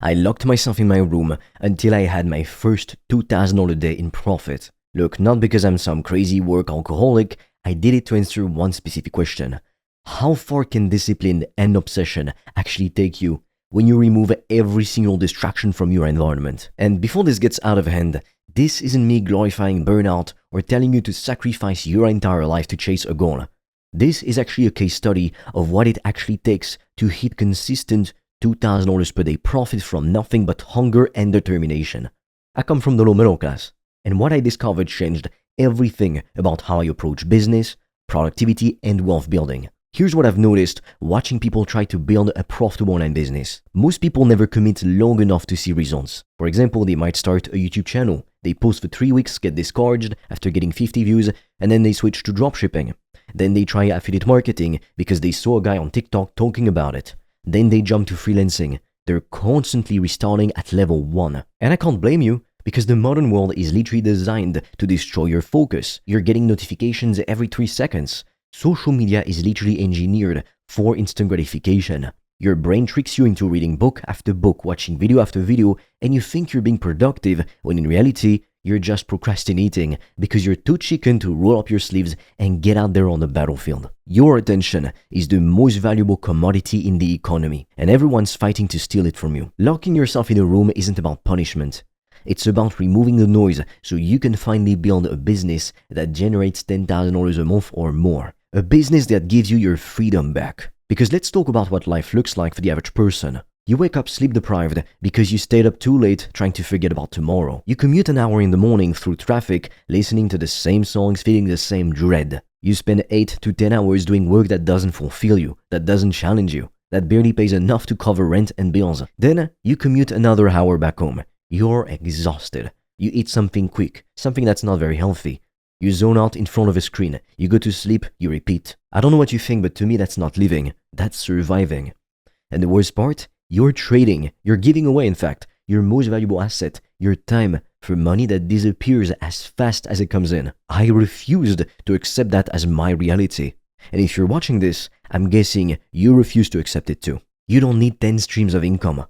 I locked myself in my room until I had my first $2,000 a day in profit. Look, not because I'm some crazy work alcoholic, I did it to answer one specific question. How far can discipline and obsession actually take you when you remove every single distraction from your environment? And before this gets out of hand, this isn't me glorifying burnout or telling you to sacrifice your entire life to chase a goal. This is actually a case study of what it actually takes to hit consistent $2,000 per day profit from nothing but hunger and determination. I come from the low middle class, and what I discovered changed everything about how I approach business, productivity, and wealth building. Here's what I've noticed watching people try to build a profitable online business. Most people never commit long enough to see results. For example, they might start a YouTube channel. They post for 3 weeks, get discouraged after getting 50 views, and then they switch to dropshipping. Then they try affiliate marketing because they saw a guy on TikTok talking about it. Then they jump to freelancing. They're constantly restarting at level 1. And I can't blame you, because the modern world is literally designed to destroy your focus. You're getting notifications every 3 seconds. Social media is literally engineered for instant gratification. Your brain tricks you into reading book after book, watching video after video, and you think you're being productive when in reality, you're just procrastinating because you're too chicken to roll up your sleeves and get out there on the battlefield. Your attention is the most valuable commodity in the economy, and everyone's fighting to steal it from you. Locking yourself in a room isn't about punishment. It's about removing the noise so you can finally build a business that generates $10,000 a month or more. A business that gives you your freedom back. Because let's talk about what life looks like for the average person. You wake up sleep deprived because you stayed up too late trying to forget about tomorrow. You commute an hour in the morning through traffic, listening to the same songs, feeling the same dread. You spend 8 to 10 hours doing work that doesn't fulfill you, that doesn't challenge you, that barely pays enough to cover rent and bills. Then you commute another hour back home. You're exhausted. You eat something quick, something that's not very healthy. You zone out in front of a screen. You go to sleep, you repeat. I don't know what you think, but to me that's not living. That's surviving. And the worst part? You're trading. You're giving away, in fact, your most valuable asset, your time, for money that disappears as fast as it comes in. I refused to accept that as my reality. And if you're watching this, I'm guessing you refuse to accept it too. You don't need 10 streams of income.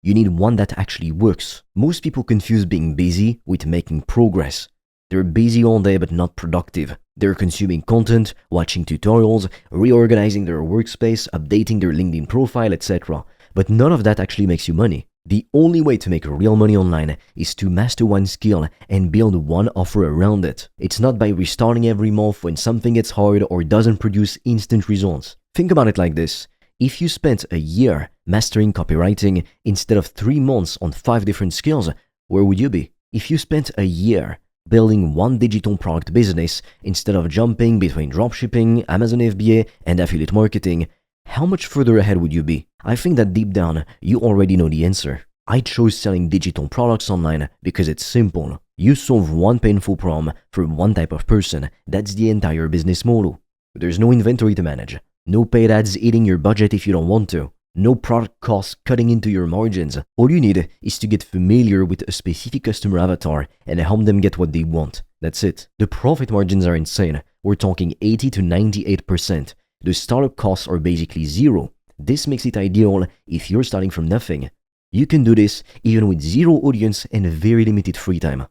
You need one that actually works. Most people confuse being busy with making progress. They're busy all day but not productive. They're consuming content, watching tutorials, reorganizing their workspace, updating their LinkedIn profile, etc. But none of that actually makes you money. The only way to make real money online is to master one skill and build one offer around it. It's not by restarting every month when something gets hard or doesn't produce instant results. Think about it like this. If you spent a year mastering copywriting instead of 3 months on 5 different skills, where would you be? If you spent a year building one digital product business instead of jumping between dropshipping, Amazon FBA, and affiliate marketing, how much further ahead would you be? I think that deep down, you already know the answer. I chose selling digital products online because it's simple. You solve one painful problem for one type of person. That's the entire business model. There's no inventory to manage. No paid ads eating your budget if you don't want to. No product costs cutting into your margins. All you need is to get familiar with a specific customer avatar and help them get what they want. That's it. The profit margins are insane. We're talking 80 to 98%. The startup costs are basically zero. This makes it ideal if you're starting from nothing. You can do this even with zero audience and very limited free time.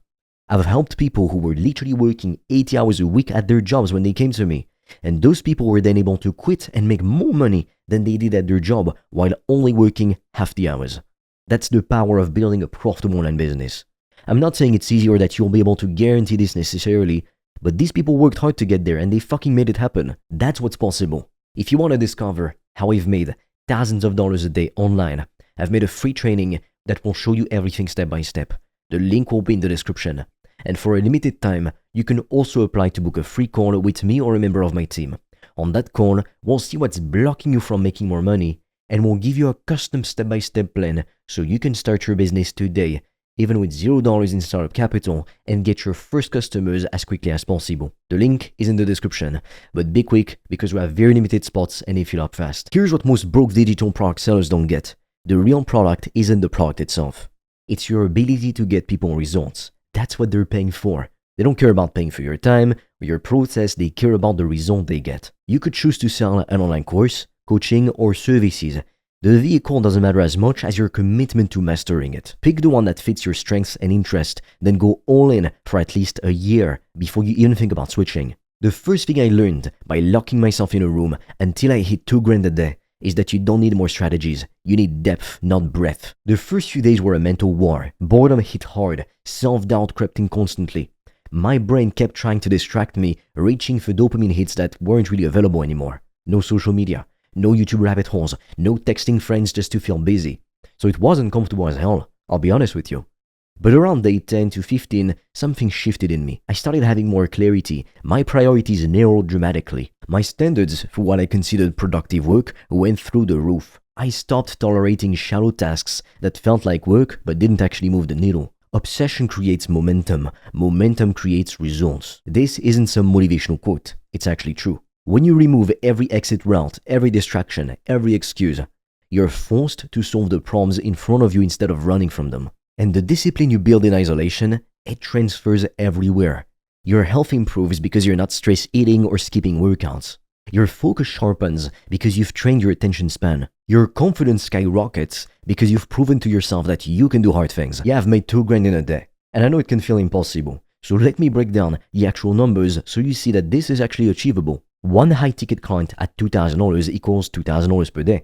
I've helped people who were literally working 80 hours a week at their jobs when they came to me. And those people were then able to quit and make more money than they did at their job while only working half the hours. That's the power of building a profitable online business. I'm not saying it's easy or that you'll be able to guarantee this necessarily, but these people worked hard to get there and they fucking made it happen. That's what's possible. If you want to discover how I've made thousands of dollars a day online, I've made a free training that will show you everything step by step. The link will be in the description. And for a limited time, you can also apply to book a free call with me or a member of my team. On that call, we'll see what's blocking you from making more money, and we'll give you a custom step-by-step plan so you can start your business today, even with $0 in startup capital, and get your first customers as quickly as possible. The link is in the description, but be quick because we have very limited spots and they fill up fast. Here's what most broke digital product sellers don't get. The real product isn't the product itself. It's your ability to get people results. That's what they're paying for. They don't care about paying for your time or your process, they care about the result they get. You could choose to sell an online course, coaching, or services. The vehicle doesn't matter as much as your commitment to mastering it. Pick the one that fits your strengths and interest, then go all in for at least a year before you even think about switching. The first thing I learned by locking myself in a room until I hit $2,000 a day is that you don't need more strategies. You need depth, not breadth. The first few days were a mental war. Boredom hit hard. Self-doubt crept in constantly. My brain kept trying to distract me, reaching for dopamine hits that weren't really available anymore. No social media, no YouTube rabbit holes, no texting friends just to feel busy. So it was uncomfortable as hell, I'll be honest with you. But around day 10 to 15, something shifted in me. I started having more clarity. My priorities narrowed dramatically. My standards for what I considered productive work went through the roof. I stopped tolerating shallow tasks that felt like work but didn't actually move the needle. Obsession creates momentum. Momentum creates results. This isn't some motivational quote. It's actually true. When you remove every exit route, every distraction, every excuse, you're forced to solve the problems in front of you instead of running from them. And the discipline you build in isolation, it transfers everywhere. Your health improves because you're not stress eating or skipping workouts. Your focus sharpens because you've trained your attention span. Your confidence skyrockets because you've proven to yourself that you can do hard things. Yeah, I've made $2,000 in a day, and I know it can feel impossible. So let me break down the actual numbers so you see that this is actually achievable. One high-ticket client at $2,000 equals $2,000 per day.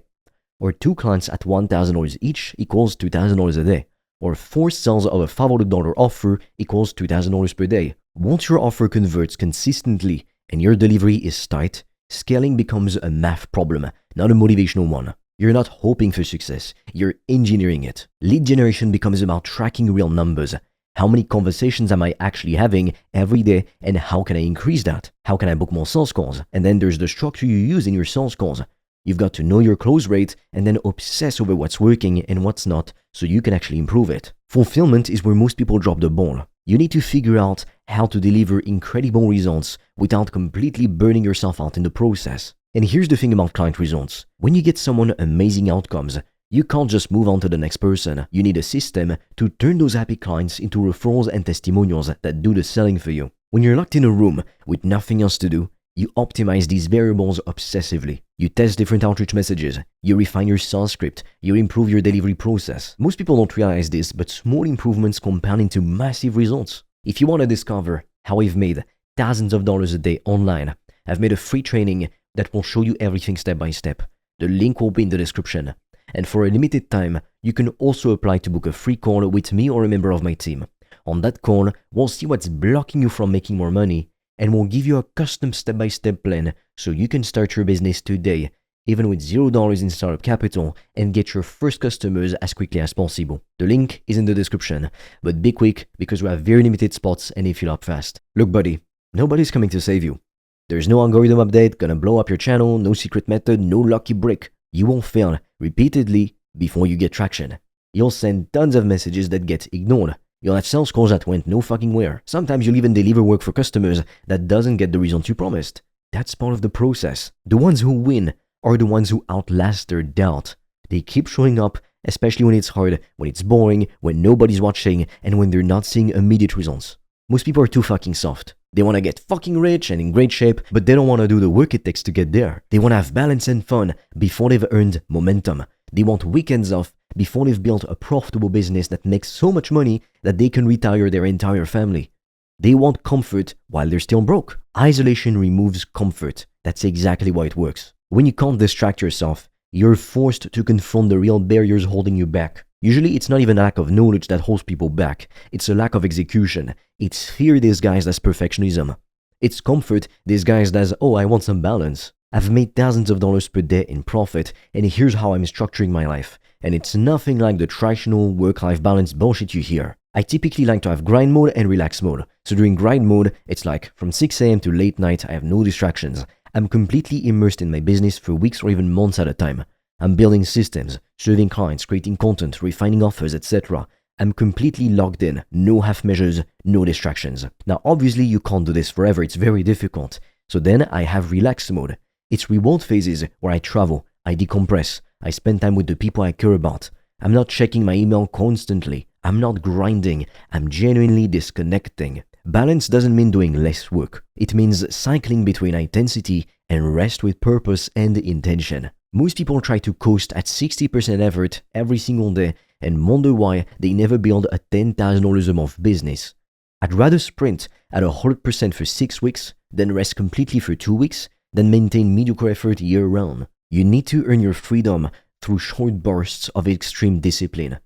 Or 2 clients at $1,000 each equals $2,000 a day. Or 4 sales of a $500 offer equals $2,000 per day. Once your offer converts consistently and your delivery is tight, scaling becomes a math problem, not a motivational one. You're not hoping for success, you're engineering it. Lead generation becomes about tracking real numbers. How many conversations am I actually having every day, and how can I increase that? How can I book more sales calls? And then there's the structure you use in your sales calls. You've got to know your close rate and then obsess over what's working and what's not so you can actually improve it. Fulfillment is where most people drop the ball. You need to figure out how to deliver incredible results without completely burning yourself out in the process. And here's the thing about client results. When you get someone amazing outcomes, you can't just move on to the next person. You need a system to turn those happy clients into referrals and testimonials that do the selling for you. When you're locked in a room with nothing else to do, you optimize these variables obsessively. You test different outreach messages. You refine your sales script. You improve your delivery process. Most people don't realize this, but small improvements compound into massive results. If you want to discover how I've made thousands of dollars a day online, I've made a free training that will show you everything step by step. The link will be in the description. And for a limited time, you can also apply to book a free call with me or a member of my team. On that call, we'll see what's blocking you from making more money, and we'll give you a custom step-by-step plan so you can start your business today, even with $0 in startup capital, and get your first customers as quickly as possible. The link is in the description, but be quick because we have very limited spots and they fill up fast. Look buddy, nobody's coming to save you. There's no algorithm update gonna blow up your channel, no secret method, no lucky brick. You will fail repeatedly before you get traction. You'll send tons of messages that get ignored. You'll have sales calls that went no fucking where. Sometimes you'll even deliver work for customers that doesn't get the result you promised. That's part of the process. The ones who win are the ones who outlast their doubt. They keep showing up, especially when it's hard, when it's boring, when nobody's watching, and when they're not seeing immediate results. Most people are too fucking soft. They want to get fucking rich and in great shape, but they don't want to do the work it takes to get there. They want to have balance and fun before they've earned momentum. They want weekends off before they've built a profitable business that makes so much money that they can retire their entire family. They want comfort while they're still broke. Isolation removes comfort. That's exactly why it works. When you can't distract yourself, you're forced to confront the real barriers holding you back. Usually it's not even a lack of knowledge that holds people back. It's a lack of execution. It's fear disguised as perfectionism. It's comfort disguised as, oh, I want some balance. I've made thousands of dollars per day in profit, and here's how I'm structuring my life. And it's nothing like the traditional work-life balance bullshit you hear. I typically like to have grind mode and relax mode. So during grind mode, it's like from 6 a.m. to late night, I have no distractions. I'm completely immersed in my business for weeks or even months at a time. I'm building systems, serving clients, creating content, refining offers, etc. I'm completely logged in, no half measures, no distractions. Now obviously you can't do this forever, it's very difficult. So then I have relax mode. It's reward phases where I travel, I decompress, I spend time with the people I care about. I'm not checking my email constantly. I'm not grinding. I'm genuinely disconnecting. Balance doesn't mean doing less work. It means cycling between intensity and rest with purpose and intention. Most people try to coast at 60% effort every single day and wonder why they never build a $10,000 a month business. I'd rather sprint at 100% for 6 weeks than rest completely for 2 weeks than maintain mediocre effort year round. You need to earn your freedom through short bursts of extreme discipline.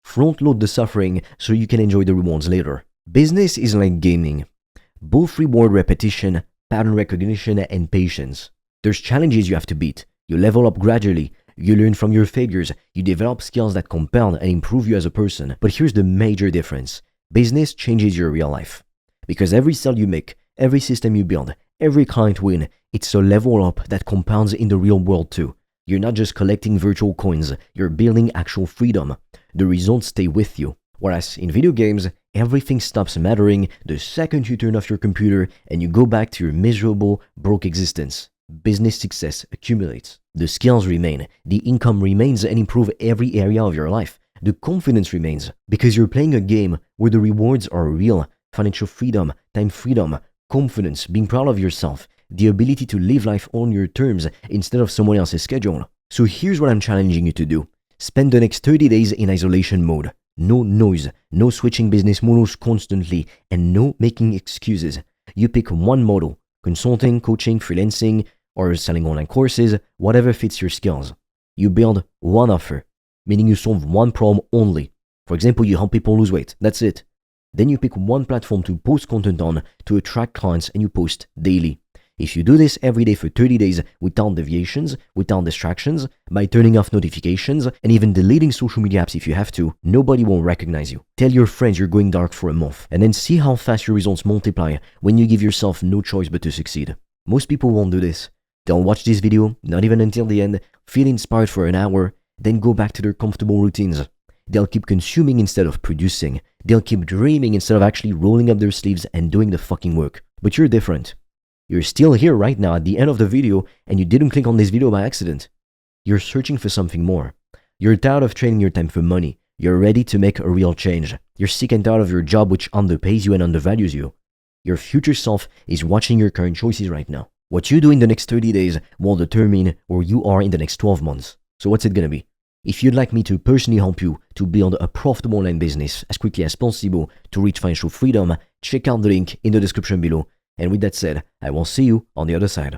Front load the suffering so you can enjoy the rewards later. Business is like gaming. Both reward repetition, pattern recognition, and patience. There's challenges you have to beat. You level up gradually. You learn from your failures. You develop skills that compound and improve you as a person. But here's the major difference. Business changes your real life. Because every sale you make, every system you build, every client win, it's a level up that compounds in the real world too. You're not just collecting virtual coins, you're building actual freedom. The results stay with you. Whereas in video games, everything stops mattering the second you turn off your computer and you go back to your miserable, broke existence. Business success accumulates. The skills remain, the income remains and improve every area of your life. The confidence remains because you're playing a game where the rewards are real. Financial freedom, time freedom, confidence, being proud of yourself, the ability to live life on your terms instead of someone else's schedule. So here's what I'm challenging you to do. Spend the next 30 days in isolation mode. No noise, no switching business models constantly, and no making excuses. You pick one model, consulting, coaching, freelancing, or selling online courses, whatever fits your skills. You build one offer, meaning you solve one problem only. For example, you help people lose weight, that's it. Then you pick one platform to post content on to attract clients and you post daily. If you do this every day for 30 days without deviations, without distractions, by turning off notifications and even deleting social media apps if you have to, nobody will recognize you. Tell your friends you're going dark for a month and then see how fast your results multiply when you give yourself no choice but to succeed. Most people won't do this. They'll watch this video, not even until the end, feel inspired for an hour, then go back to their comfortable routines. They'll keep consuming instead of producing. They'll keep dreaming instead of actually rolling up their sleeves and doing the fucking work. But you're different. You're still here right now at the end of the video and you didn't click on this video by accident. You're searching for something more. You're tired of trading your time for money. You're ready to make a real change. You're sick and tired of your job which underpays you and undervalues you. Your future self is watching your current choices right now. What you do in the next 30 days will determine where you are in the next 12 months. So what's it gonna be? If you'd like me to personally help you to build a profitable online business as quickly as possible to reach financial freedom, check out the link in the description below. And with that said, I will see you on the other side.